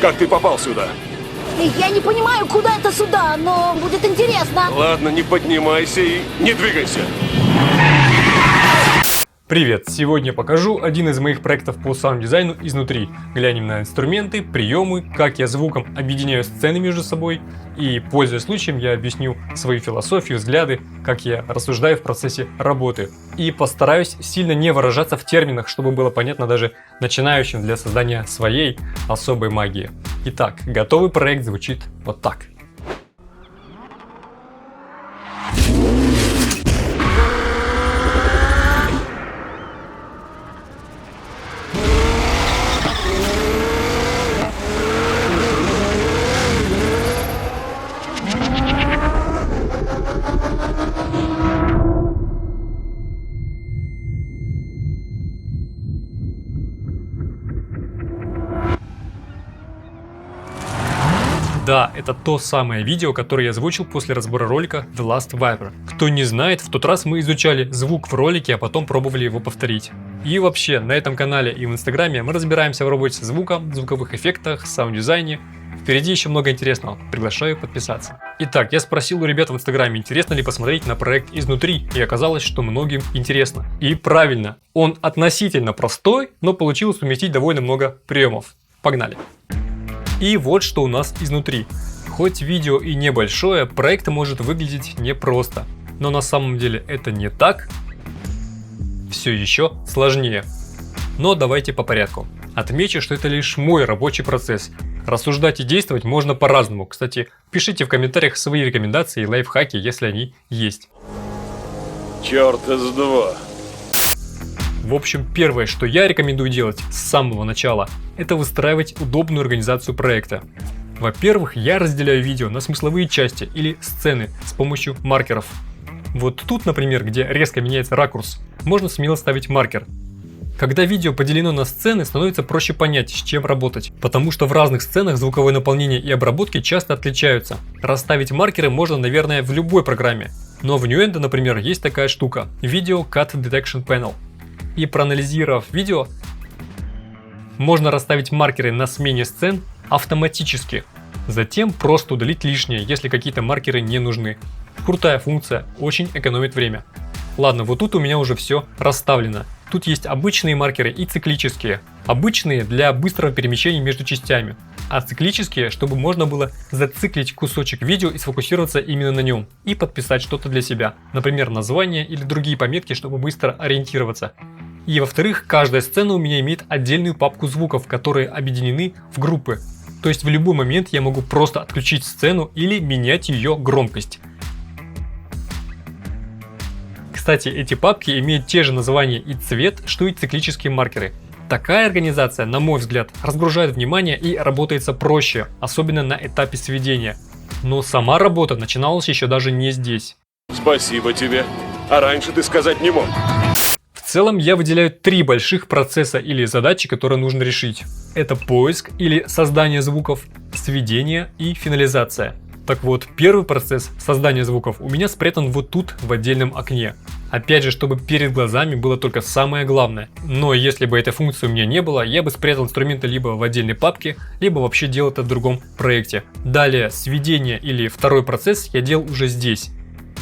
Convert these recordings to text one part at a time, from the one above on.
Как ты попал сюда? Я не понимаю, куда это сюда, но будет интересно. Ладно, не поднимайся и не двигайся. Привет! Сегодня покажу один из моих проектов по саунд-дизайну изнутри. Глянем на инструменты, приемы, как я звуком объединяю сцены между собой. И, пользуясь случаем, я объясню свою философию, взгляды, как я рассуждаю в процессе работы. И постараюсь сильно не выражаться в терминах, чтобы было понятно даже начинающим для создания своей особой магии. Итак, готовый проект звучит вот так. Да, это то самое видео, которое я озвучил после разбора ролика The Last Viper. Кто не знает, в тот раз мы изучали звук в ролике, а потом пробовали его повторить. И вообще, на этом канале и в инстаграме мы разбираемся в работе звука, звуковых эффектах, саунд-дизайне. Впереди еще много интересного, приглашаю подписаться. Итак, я спросил у ребят в инстаграме, интересно ли посмотреть на проект изнутри, и оказалось, что многим интересно. И правильно, он относительно простой, но получилось уместить довольно много приемов. Погнали! И вот что у нас изнутри. Хоть видео и небольшое, проект может выглядеть непросто. Но на самом деле это не так. Все еще сложнее. Но давайте по порядку. Отмечу, что это лишь мой рабочий процесс. Рассуждать и действовать можно по-разному. Кстати, пишите в комментариях свои рекомендации и лайфхаки, если они есть. Чёрта с два. В общем, первое, что я рекомендую делать с самого начала, это выстраивать удобную организацию проекта. Во-первых, я разделяю видео на смысловые части или сцены с помощью маркеров. Вот тут, например, где резко меняется ракурс, можно смело ставить маркер. Когда видео поделено на сцены, становится проще понять, с чем работать, потому что в разных сценах звуковое наполнение и обработки часто отличаются. Расставить маркеры можно, наверное, в любой программе, но в Nuendo, например, есть такая штука – Video Cut Detection Panel. И проанализировав видео, можно расставить маркеры на смене сцен автоматически. Затем просто удалить лишнее, если какие-то маркеры не нужны. Крутая функция, очень экономит время. Ладно, вот тут у меня уже все расставлено. Тут есть обычные маркеры и циклические. Обычные для быстрого перемещения между частями, а циклические, чтобы можно было зациклить кусочек видео и сфокусироваться именно на нем. И подписать что-то для себя, например, название или другие пометки, чтобы быстро ориентироваться. И во-вторых, каждая сцена у меня имеет отдельную папку звуков, которые объединены в группы. То есть в любой момент я могу просто отключить сцену или менять ее громкость. Кстати, эти папки имеют те же названия и цвет, что и циклические маркеры. Такая организация, на мой взгляд, разгружает внимание и работается проще, особенно на этапе сведения. Но сама работа начиналась еще даже не здесь. Спасибо тебе. А раньше ты сказать не мог. В целом я выделяю три больших процесса или задачи, которые нужно решить. Это поиск или создание звуков, сведение и финализация. Так вот, первый процесс создания звуков у меня спрятан вот тут в отдельном окне. Опять же, чтобы перед глазами было только самое главное. Но если бы этой функции у меня не было, я бы спрятал инструменты либо в отдельной папке, либо вообще делал это в другом проекте. Далее, сведение или второй процесс я делал уже здесь.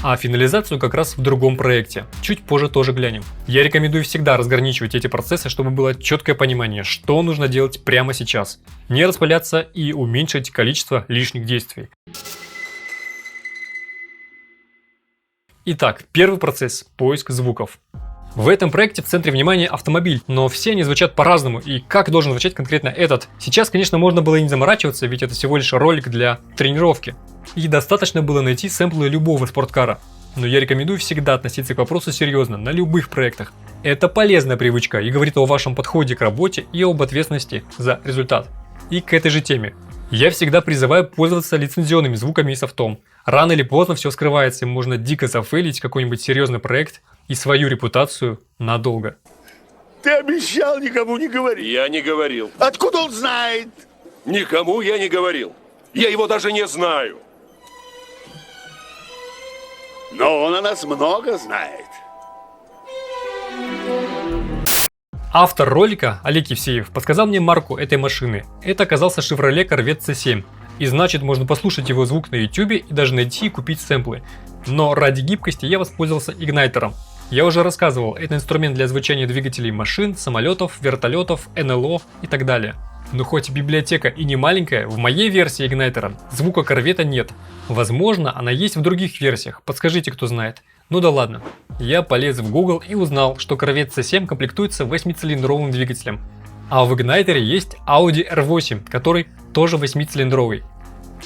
А финализацию как раз в другом проекте. Чуть позже тоже глянем. Я рекомендую всегда разграничивать эти процессы, чтобы было четкое понимание, что нужно делать прямо сейчас. Не распыляться и уменьшить количество лишних действий. Итак, первый процесс – поиск звуков. В этом проекте в центре внимания автомобиль, но все они звучат по-разному, и как должен звучать конкретно этот? Сейчас, конечно, можно было и не заморачиваться, ведь это всего лишь ролик для тренировки. И достаточно было найти сэмплы любого спорткара. Но я рекомендую всегда относиться к вопросу серьезно, на любых проектах. Это полезная привычка и говорит о вашем подходе к работе и об ответственности за результат. И к этой же теме. Я всегда призываю пользоваться лицензионными звуками и софтом. Рано или поздно все скрывается, и можно дико зафейлить какой-нибудь серьезный проект и свою репутацию надолго. Ты обещал никому не говорить. Я не говорил. Откуда он знает? Никому я не говорил. Я его даже не знаю. Но он о нас много знает. Автор ролика, Олег Евсеев, подсказал мне марку этой машины. Это оказался Chevrolet Corvette C7. И значит, можно послушать его звук на YouTube и даже найти и купить сэмплы. Но ради гибкости я воспользовался игнайтером. Я уже рассказывал, это инструмент для звучания двигателей машин, самолетов, вертолетов, НЛО и так далее. Но хоть библиотека и не маленькая, в моей версии игнайтера звука корвета нет. Возможно, она есть в других версиях, подскажите, кто знает. Ну да ладно. Я полез в Google и узнал, что Corvette C7 комплектуется 8-цилиндровым двигателем. А в игнайтере есть Audi R8, который тоже 8-цилиндровый.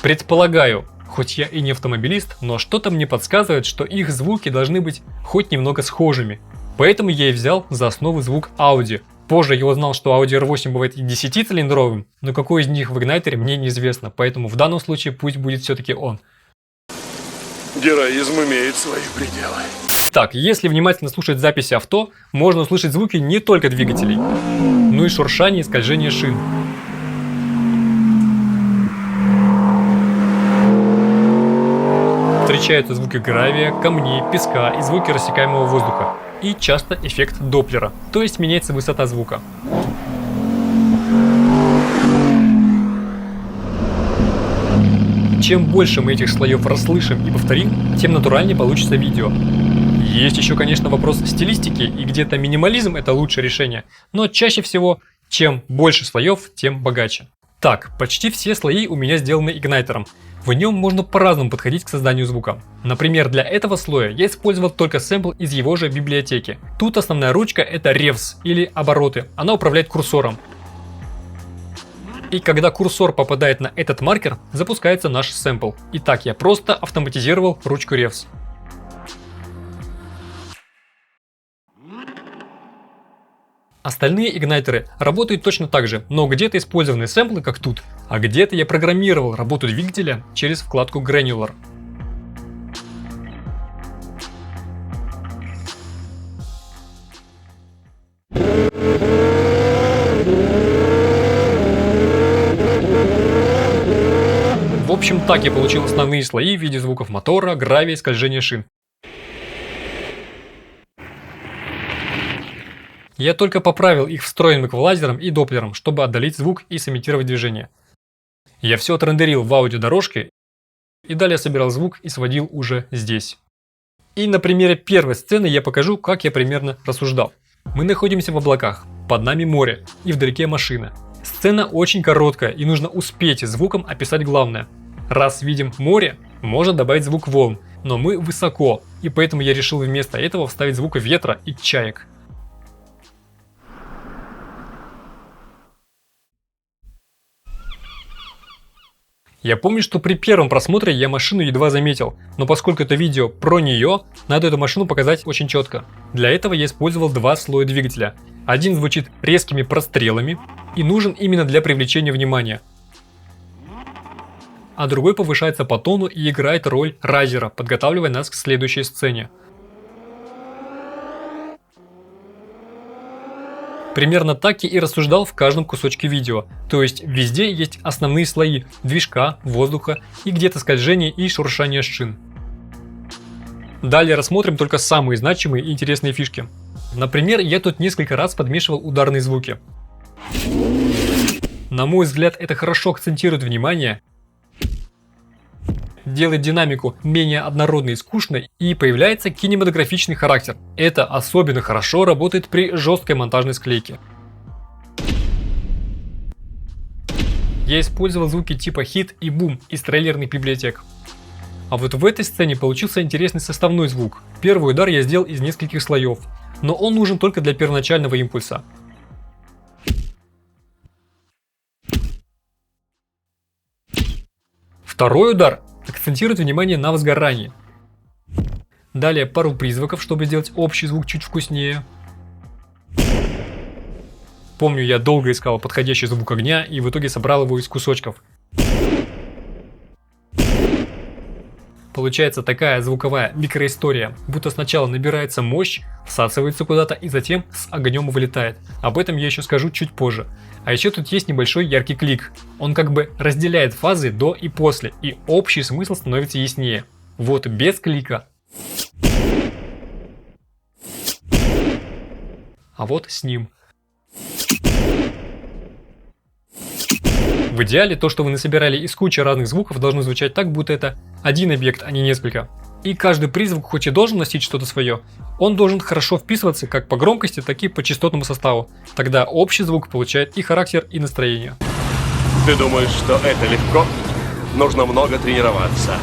Предполагаю, хоть я и не автомобилист, но что-то мне подсказывает, что их звуки должны быть хоть немного схожими. Поэтому я и взял за основу звук Audi. Позже я узнал, что Audi R8 бывает и 10-цилиндровым, но какой из них в игнайтере мне неизвестно, поэтому в данном случае пусть будет все-таки он. Героизм имеет свои пределы. Так, если внимательно слушать записи авто, можно услышать звуки не только двигателей, но и шуршание и скольжение шин. Встречаются звуки гравия, камней, песка и звуки рассекаемого воздуха. И часто эффект Доплера, то есть меняется высота звука. Чем больше мы этих слоев расслышим и повторим, тем натуральнее получится видео. Есть еще, конечно, вопрос стилистики, и где-то минимализм это лучшее решение, но чаще всего, чем больше слоев, тем богаче. Так, почти все слои у меня сделаны игнайтером. В нем можно по-разному подходить к созданию звука. Например, для этого слоя я использовал только сэмпл из его же библиотеки. Тут основная ручка это ревс или обороты, она управляет курсором. И когда курсор попадает на этот маркер, запускается наш сэмпл. Итак, я просто автоматизировал ручку ревс. Остальные игнайтеры работают точно так же, но где-то использованы сэмплы, как тут, а где-то я программировал работу двигателя через вкладку Granular. В общем, так я получил основные слои в виде звуков мотора, гравия и скольжения шин. Я только поправил их встроенным эквалайзером и доплером, чтобы отдалить звук и сымитировать движение. Я все отрендерил в аудиодорожке и далее собирал звук и сводил уже здесь. И на примере первой сцены я покажу, как я примерно рассуждал. Мы находимся в облаках, под нами море и вдалеке машина. Сцена очень короткая и нужно успеть звуком описать главное. Раз видим море, можно добавить звук волн, но мы высоко, и поэтому я решил вместо этого вставить звук ветра и чаек. Я помню, что при первом просмотре я машину едва заметил, но поскольку это видео про нее, надо эту машину показать очень четко. Для этого я использовал два слоя двигателя. Один звучит резкими прострелами и нужен именно для привлечения внимания. А другой повышается по тону и играет роль райзера, подготавливая нас к следующей сцене. Примерно так я и рассуждал в каждом кусочке видео, то есть везде есть основные слои движка, воздуха и где-то скольжение и шуршание шин. Далее рассмотрим только самые значимые и интересные фишки. Например, я тут несколько раз подмешивал ударные звуки. На мой взгляд, это хорошо акцентирует внимание, делает динамику менее однородной и скучной, и появляется кинематографичный характер. Это особенно хорошо работает при жесткой монтажной склейке. Я использовал звуки типа хит и бум из трейлерных библиотек. А вот в этой сцене получился интересный составной звук. Первый удар я сделал из нескольких слоев, но он нужен только для первоначального импульса. Второй удар акцентирует внимание на возгорании. Далее пару призвуков, чтобы сделать общий звук чуть вкуснее. Помню, я долго искал подходящий звук огня и в итоге собрал его из кусочков. Получается такая звуковая микроистория, будто сначала набирается мощь, всасывается куда-то и затем с огнем вылетает. Об этом я еще скажу чуть позже. А еще тут есть небольшой яркий клик. Он как бы разделяет фазы до и после, и общий смысл становится яснее. Вот без клика. А вот с ним. В идеале то, что вы насобирали из кучи разных звуков, должно звучать так, будто это один объект, а не несколько. И каждый призвук хоть и должен носить что-то свое, он должен хорошо вписываться как по громкости, так и по частотному составу. Тогда общий звук получает и характер, и настроение. Ты думаешь, что это легко? Нужно много тренироваться.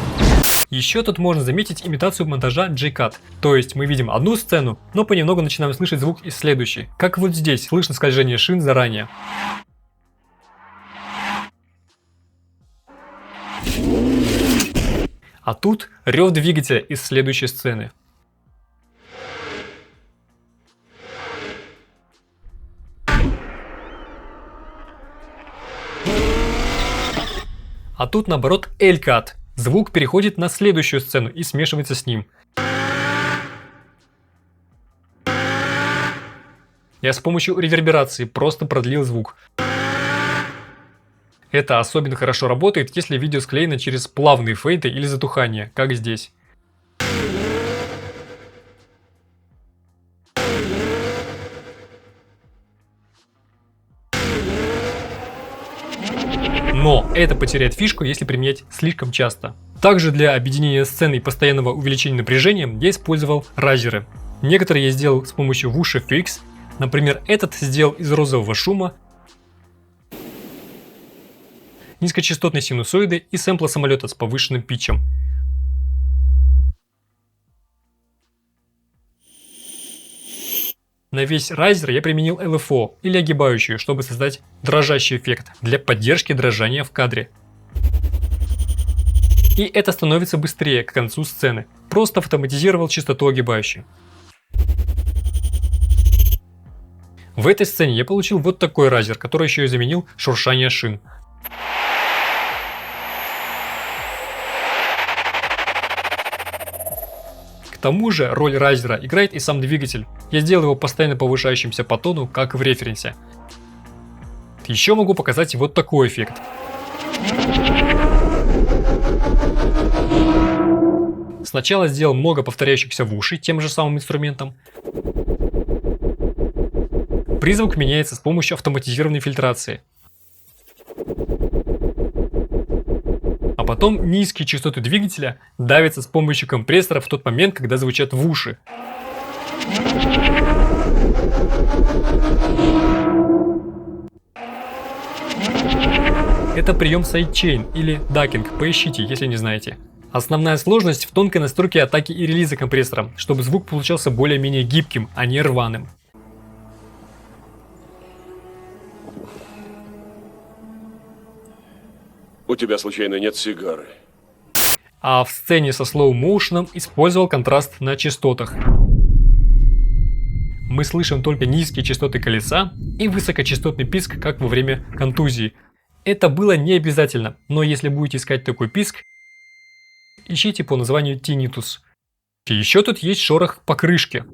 Еще тут можно заметить имитацию монтажа J-Cut. То есть мы видим одну сцену, но понемногу начинаем слышать звук из следующей. Как вот здесь, слышно скольжение шин заранее. А тут рев двигателя из следующей сцены. А тут наоборот L-Cut. Звук переходит на следующую сцену и смешивается с ним. Я с помощью реверберации просто продлил звук. Это особенно хорошо работает, если видео склеено через плавные фейды или затухание, как здесь. Но это потеряет фишку, если применять слишком часто. Также для объединения сцены и постоянного увеличения напряжения я использовал райзеры. Некоторые я сделал с помощью Whoosh FX. Например, этот сделал из розового шума, низкочастотной синусоиды и сэмпла самолета с повышенным питчем. На весь райзер я применил LFO или огибающую, чтобы создать дрожащий эффект для поддержки дрожания в кадре. И это становится быстрее к концу сцены. Просто автоматизировал частоту огибающей. В этой сцене я получил вот такой райзер, который еще и заменил шуршание шин. К тому же роль райзера играет и сам двигатель. Я сделал его постоянно повышающимся по тону, как в референсе. Еще могу показать вот такой эффект. Сначала сделал много повторяющихся в уши тем же самым инструментом. Призвук меняется с помощью автоматизированной фильтрации. А потом низкие частоты двигателя давятся с помощью компрессора в тот момент, когда звучат в уши. Это прием сайдчейн или дакинг, поищите, если не знаете. Основная сложность в тонкой настройке атаки и релиза компрессора, чтобы звук получался более-менее гибким, а не рваным. У тебя случайно нет сигары? А в сцене со слоу-моушеном использовал контраст на частотах. Мы слышим только низкие частоты колеса и высокочастотный писк, как во время контузии. Это было не обязательно, но если будете искать такой писк, ищите по названию tinnitus. Еще тут есть шорох покрышки.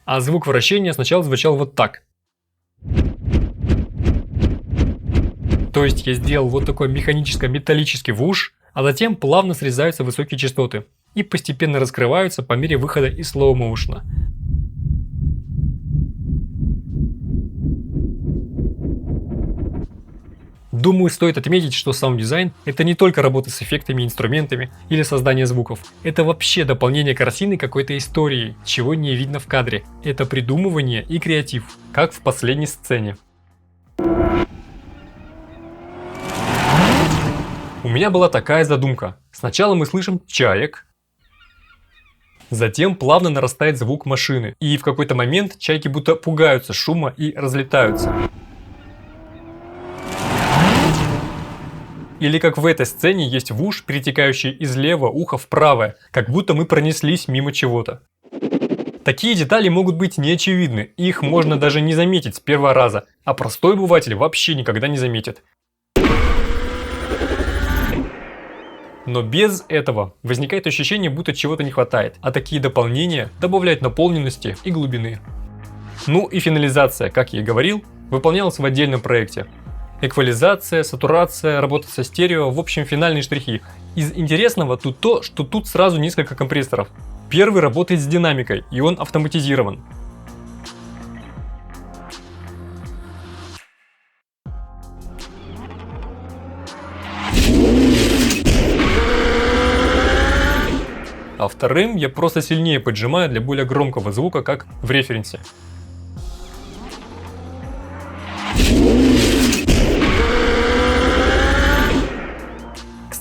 А звук вращения сначала звучал вот так. То есть я сделал вот такой механическо-металлический вуш, а затем плавно срезаются высокие частоты и постепенно раскрываются по мере выхода из слоу-моушена. Думаю, стоит отметить, что саунд-дизайн — это не только работа с эффектами, инструментами или создание звуков. Это вообще дополнение картины какой-то истории, чего не видно в кадре. Это придумывание и креатив, как в последней сцене. У меня была такая задумка. Сначала мы слышим чаек, затем плавно нарастает звук машины, и в какой-то момент чайки будто пугаются шума и разлетаются. Или как в этой сцене есть вуш, перетекающий из левого уха в правое, как будто мы пронеслись мимо чего-то. Такие детали могут быть неочевидны, их можно даже не заметить с первого раза, а простой обыватель вообще никогда не заметит. Но без этого возникает ощущение, будто чего-то не хватает, а такие дополнения добавляют наполненности и глубины. Ну и финализация, как я и говорил, выполнялась в отдельном проекте. Эквализация, сатурация, работа со стерео, в общем финальные штрихи. Из интересного тут то, что тут сразу несколько компрессоров. Первый работает с динамикой, и он автоматизирован. а вторым я просто сильнее поджимаю для более громкого звука, как в референсе.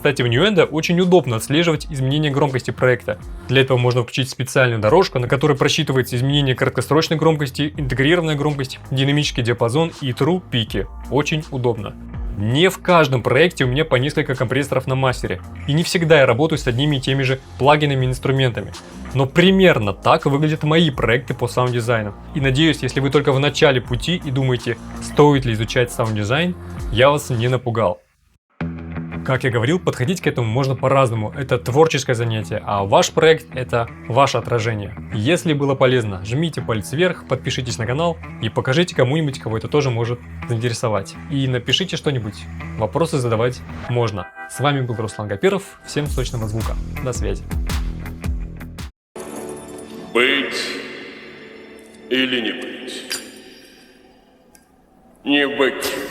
Кстати, в Nuendo очень удобно отслеживать изменения громкости проекта. Для этого можно включить специальную дорожку, на которой просчитывается изменение краткосрочной громкости, интегрированная громкость, динамический диапазон и true пики. Очень удобно. Не в каждом проекте у меня по несколько компрессоров на мастере, и не всегда я работаю с одними и теми же плагинами и инструментами. Но примерно так выглядят мои проекты по саунд-дизайну. И надеюсь, если вы только в начале пути и думаете, стоит ли изучать саунд-дизайн, я вас не напугал. Как я говорил, подходить к этому можно по-разному. Это творческое занятие, а ваш проект — это ваше отражение. Если было полезно, жмите палец вверх, подпишитесь на канал и покажите кому-нибудь, кого это тоже может заинтересовать. И напишите что-нибудь. Вопросы задавать можно. С вами был Руслан Гапиров. Всем сочного звука. До связи. Быть или не быть? Не быть.